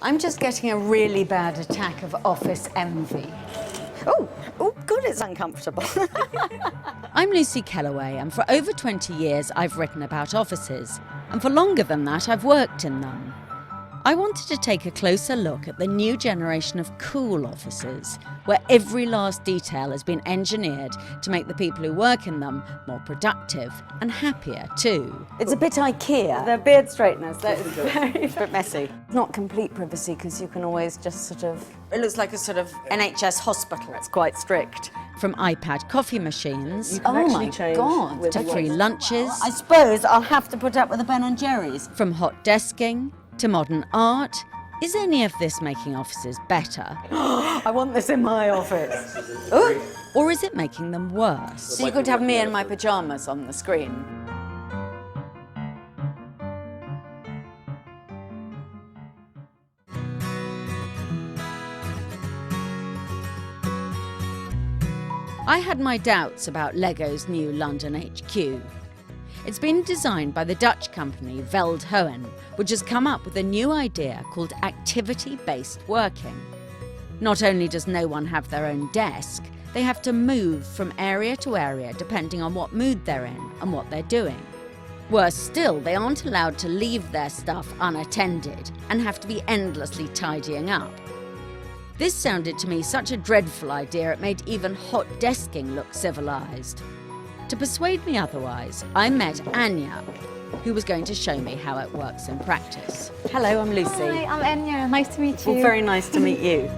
I'm just getting a really bad attack of office envy. Oh, God, it's uncomfortable. I'm Lucy Kellaway, and for over 20 years I've written about offices, and for longer than that I've worked in them. I wanted to take a closer look at the new generation of cool offices, where every last detail has been engineered to make the people who work in them more productive and happier too. It's a bit IKEA. They're beard straighteners. That is very, very messy. Not complete privacy, because you can always just sort of... It looks like a sort of NHS hospital. It's quite strict. From iPad coffee machines Oh my God. to free lunches, I suppose I'll have to put up with the Ben & Jerry's. from hot desking to modern art. Is any of this making offices better? I want this in my office. Or is it making them worse? So you could have me in my pyjamas on the screen. I had my doubts about Lego's new London HQ. It's been designed by the Dutch company Veldhoven, which has come up with a new idea called activity-based working. Not only does no one have their own desk, they have to move from area to area depending on what mood they're in and what they're doing. Worse still, they aren't allowed to leave their stuff unattended and have to be endlessly tidying up. This sounded to me such a dreadful idea it made even hot desking look civilised. To persuade me otherwise, I met Anya, who was going to show me how it works in practice. Hello, I'm Lucy. Hi, I'm Anya. Nice to meet you. Well, very nice to meet you.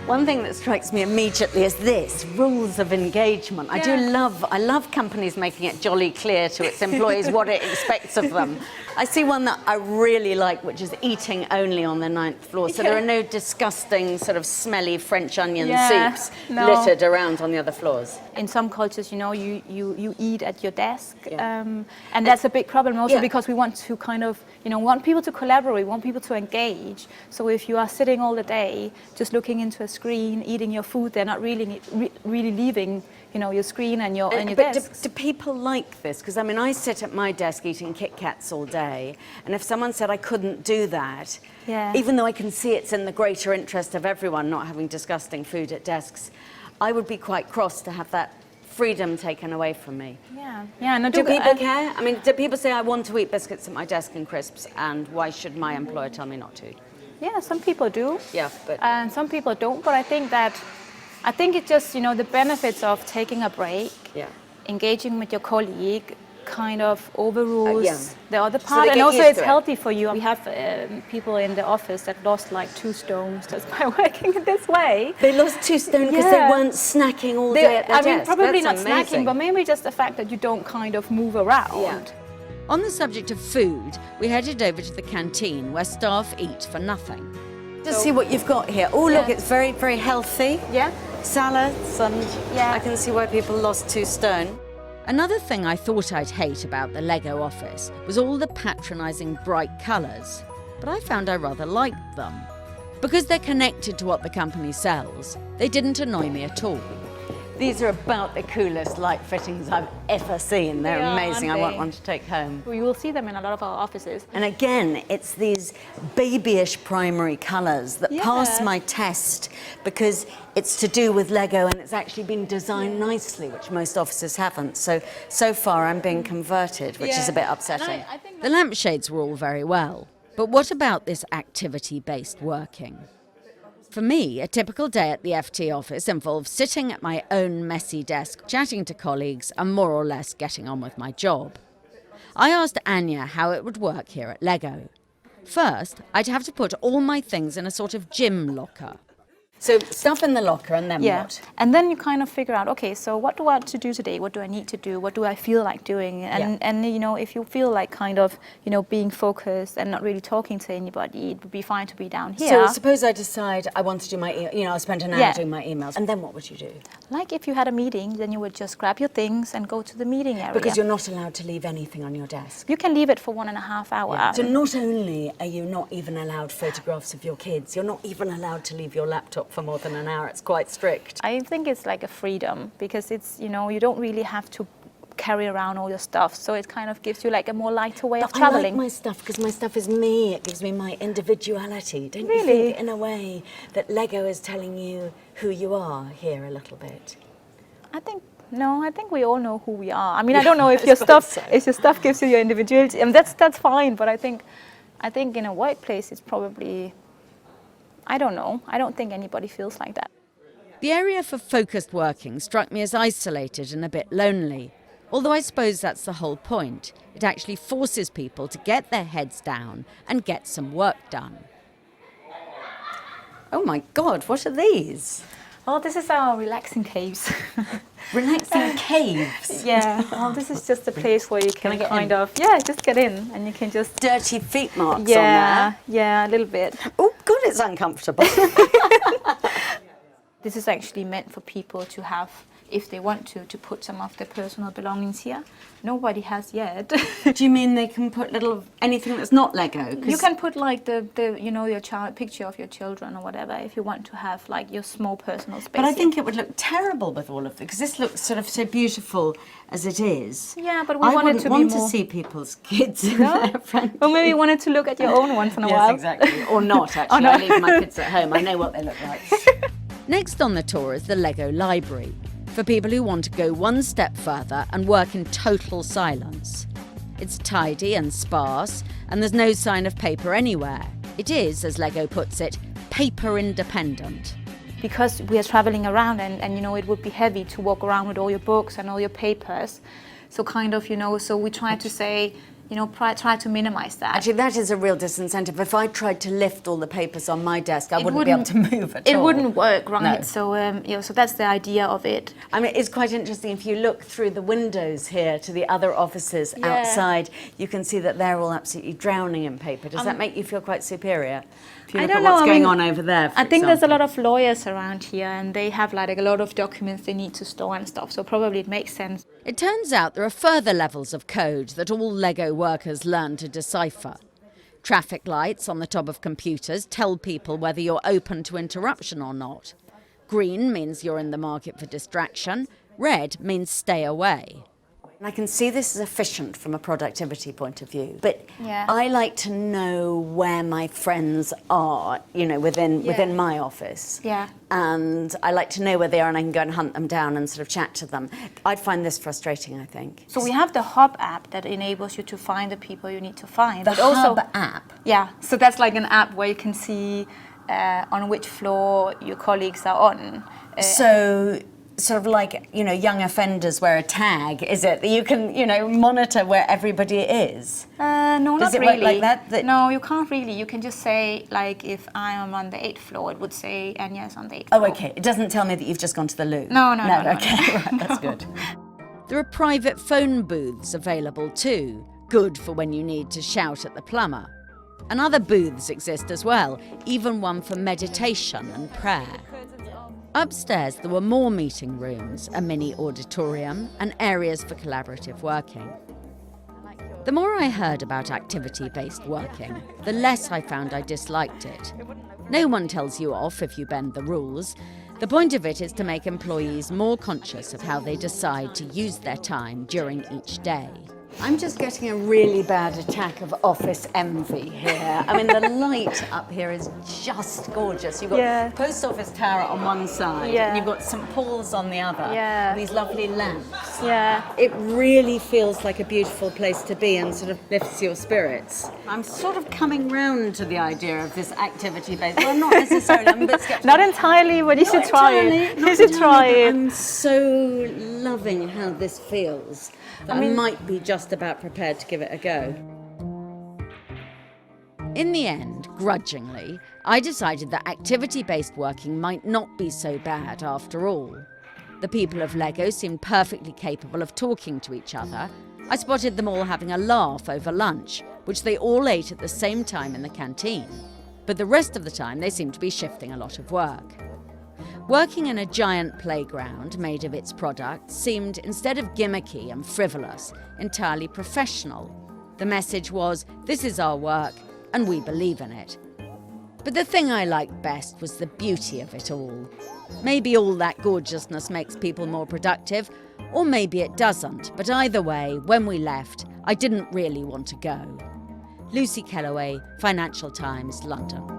One thing that strikes me immediately is this, rules of engagement. I love companies making it jolly clear to its employees what it expects of them. I see one that I really like, which is eating only on the 9th floor. So there are no disgusting, sort of smelly French onion soups littered around on the other floors. In some cultures, you know, you eat at your desk. And that's a big problem also because we want to kind of, you know, want people to collaborate, want people to engage. So if you are sitting all the day just looking into a screen, eating your food, they're not really leaving, you know, your screen and your desk. But do people like this? Because I mean, I sit at my desk eating Kit Kats all day, and if someone said I couldn't do that, even though I can see it's in the greater interest of everyone not having disgusting food at desks, I would be quite cross to have that freedom taken away from me. No, do people care? I mean, do people say I want to eat biscuits at my desk and crisps, and why should my employer tell me not to? Yeah, some people do. Yeah, but... And some people don't, but I think it's just, you know, the benefits of taking a break, engaging with your colleague, kind of overrules the other part, and also it's healthy for you. We have people in the office that lost like 2 stones just by working this way. They lost 2 stone because they weren't snacking all day at their desk. I mean, probably That's not amazing. snacking, but maybe just the fact that you don't kind of move around. Yeah. On the subject of food, we headed over to the canteen where staff eat for nothing. Just see what you've got here. Oh, look, it's very, very healthy. Yeah. Salads, and I can see why people lost 2 stone. Another thing I thought I'd hate about the Lego office was all the patronising bright colours, but I found I rather liked them. Because they're connected to what the company sells, they didn't annoy me at all. These are about the coolest light fittings I've ever seen. They're amazing. I want one to take home. You will see them in a lot of our offices. And again, it's these babyish primary colours that pass my test because it's to do with Lego and it's actually been designed nicely, which most offices haven't. So far I'm being converted, which is a bit upsetting. The lampshades were all very well, but what about this activity-based working? For me, a typical day at the FT office involves sitting at my own messy desk, chatting to colleagues, and more or less getting on with my job. I asked Anya how it would work here at Lego. First, I'd have to put all my things in a sort of gym locker. So stuff in the locker and then what? And then you kind of figure out, okay, so what do I have to do today? What do I need to do? What do I feel like doing? And you know, if you feel like kind of, you know, being focused and not really talking to anybody, it would be fine to be down here. So suppose I decide I want to do my, I'll spend an hour doing my emails, and then what would you do? Like if you had a meeting, then you would just grab your things and go to the meeting area. Because you're not allowed to leave anything on your desk. You can leave it for 1.5 hours. So not only are you not even allowed photographs of your kids, you're not even allowed to leave your laptop for more than an hour. It's quite strict. I think it's like a freedom because it's, you know, you don't really have to carry around all your stuff. So it kind of gives you like a more lighter way of But traveling. I like my stuff because my stuff is me. It gives me my individuality. Don't you Really? think, in a way, that Lego is telling you who you are here a little bit? I think we all know who we are. I mean, I don't know if your stuff gives you your individuality, and that's fine. But I think in a workplace, it's probably, I don't know. I don't think anybody feels like that. The area for focused working struck me as isolated and a bit lonely. Although I suppose that's the whole point. It actually forces people to get their heads down and get some work done. Oh my God, what are these? Oh, this is our relaxing caves. Relaxing caves? Yeah. Well, this is just a place where you can I get kind in? of, yeah, just get in and you can just... Dirty feet marks on Yeah, there. yeah, a little bit. Oh God, it's uncomfortable. This is actually meant for people to have, if they want to put some of their personal belongings here. Nobody has yet. Do you mean they can put anything that's not Lego? You can put like the your child picture of your children or whatever if you want to have like your small personal space. But I here. think it would look terrible with all of it because this looks sort of so beautiful as it is. Yeah, but we I wanted wouldn't to want be more... to see people's kids in No? their front. Or maybe you wanted to look at your own once in a while. Yes, exactly. Or not, actually. no. I leave my kids at home. I know what they look like. Next on the tour is the Lego Library, for people who want to go one step further and work in total silence. It's tidy and sparse, and there's no sign of paper anywhere. It is, as Lego puts it, paper independent. Because we are traveling around and it would be heavy to walk around with all your books and all your papers. So kind of, so we try to say, try to minimize that. Actually, that is a real disincentive. If I tried to lift all the papers on my desk, I wouldn't be able to move at all. It wouldn't work, right? No. So, so that's the idea of it. I mean, it's quite interesting. If you look through the windows here to the other offices outside, you can see that they're all absolutely drowning in paper. Does that make you feel quite superior? If you look at what's going on over there, for I think there's a example. lot of lawyers around here, and they have like a lot of documents they need to store and stuff. So probably it makes sense. It turns out there are further levels of code that all Lego workers learn to decipher. Traffic lights on the top of computers tell people whether you're open to interruption or not. Green means you're in the market for distraction. Red means stay away. And I can see this as efficient from a productivity point of view, but Yeah. I like to know where my friends are, within my office. Yeah. And I like to know where they are, and I can go and hunt them down and sort of chat to them. I'd find this frustrating, I think. So we have the Hub app that enables you to find the people you need to find. The but also, Hub app. Yeah, so that's like an app where you can see on which floor your colleagues are on. So sort of like, young offenders wear a tag, is it? That you can, monitor where everybody is? No, Does not it really. work like that? No, you can't really. You can just say, like, if I am on the 8th floor, it would say Anya's on the 8th floor. Oh, okay. It doesn't tell me that you've just gone to the loo. No. Okay, right, that's good. There are private phone booths available too, good for when you need to shout at the plumber. And other booths exist as well, even one for meditation and prayer. Upstairs there were more meeting rooms, a mini auditorium, and areas for collaborative working. The more I heard about activity-based working, the less I found I disliked it. No one tells you off if you bend the rules. The point of it is to make employees more conscious of how they decide to use their time during each day. I'm just getting a really bad attack of office envy here. I mean, the light up here is just gorgeous. You've got Yeah. Post Office Tower on one side, Yeah. and you've got St Paul's on the other. Yeah. And these lovely lamps. Yeah. It really feels like a beautiful place to be and sort of lifts your spirits. I'm sort of coming round to the idea of this activity-based. Well, not necessarily. I'm a bit skeptical. Not entirely, but you should try it. You should try it. I'm so loving how this feels. I might be just about prepared to give it a go. In the end, grudgingly, I decided that activity-based working might not be so bad after all. The people of Lego seemed perfectly capable of talking to each other. I spotted them all having a laugh over lunch, which they all ate at the same time in the canteen. But the rest of the time they seemed to be shifting a lot of work. Working in a giant playground made of its products seemed, instead of gimmicky and frivolous, entirely professional. The message was, this is our work, and we believe in it. But the thing I liked best was the beauty of it all. Maybe all that gorgeousness makes people more productive, Or maybe it doesn't, but either way, when we left, I didn't really want to go. Lucy Kellaway, Financial Times, London.